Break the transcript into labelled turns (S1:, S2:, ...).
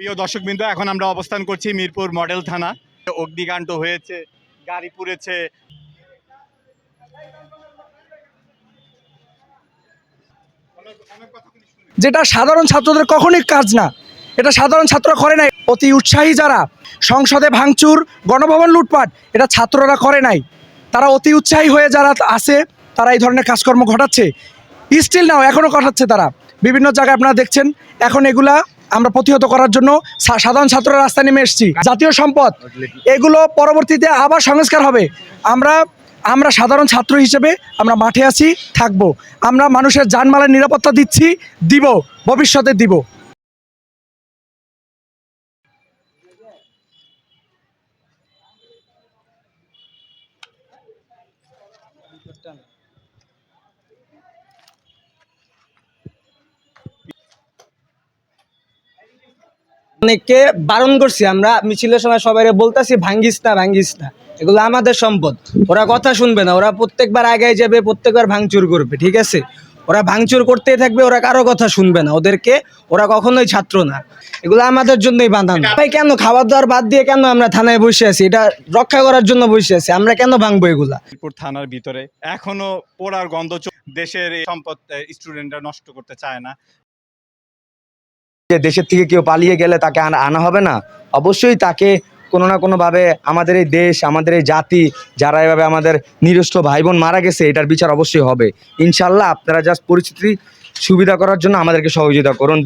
S1: প্রিয় দর্শকবৃন্দ, এখন আমরা অবস্থান করছি মিরপুর মডেল থানা। অগ্নিকাণ্ড হয়েছে, গাড়ি পুড়েছে।
S2: যেটা সাধারণ ছাত্রদের কখনোই কাজ না, এটা সাধারণ ছাত্র করে নাই। অতি উৎসাহী যারা সংসদে ভাঙচুর, গণভবন লুটপাট, এটা ছাত্ররা করে নাই। তারা অতি উৎসাহী হয়ে যারা আছে তারা এই ধরনের কাজকর্ম ঘটাচ্ছে, স্টিল নাও এখনও ঘটাচ্ছে তারা বিভিন্ন জায়গায়। আপনারা দেখছেন, এখন এগুলা আমরা প্রতিহত করার জন্য সাধারণ ছাত্ররা রাস্তায় নেমে এসেছি। জাতীয় সম্পদ এগুলো পরবর্তীতে আবার সংস্কার হবে। আমরা সাধারণ ছাত্র হিসেবে আমরা মাঠে আছি, থাকবো। আমরা মানুষের জানমালের নিরাপত্তা দিচ্ছি, দিব, ভবিষ্যতে দিব।
S3: অনেককে বারণ করছি, আমরা মিছিলের সময় সবাই বলতেছি ভাঙ্গিস না, এগুলো আমাদের সম্পদ। ওরা কথা শুনবে না, ওরা প্রত্যেকবার আগে যাবে, প্রত্যেকবার ভাঙচুর করবে। ঠিক আছে, ওরা ভাঙচুর করতেই থাকবে, ওরা কারো কথা শুনবে না। ওরা কখনোই ছাত্র না, এগুলো আমাদের জন্যই বাঁধানো। ভাই কেন খাবার দাবার বাদ দিয়ে কেন আমরা থানায় বসে আছি? এটা রক্ষা করার জন্য বসে আছি, আমরা কেন ভাঙবো এগুলা?
S1: মিরপুর থানার ভিতরে এখনো পোড়ার গন্ধ। দেশের এই সম্পদ স্টুডেন্টরা নষ্ট করতে চায় না।
S4: যে দেশের থেকে কেউ পালিয়ে গেলে তাকে আনা হবে না, অবশ্যই তাকে কোনো না কোনোভাবে আমাদের এই দেশ, আমাদের এই জাতি, যারা এভাবে আমাদের নিরস্ত্র ভাই বোন মারা গেছে, এটার বিচার অবশ্যই হবে ইনশাল্লাহ। আপনারা জাস্ট পরিস্থিতি সুবিধা করার জন্য আমাদেরকে সহযোগিতা করুন।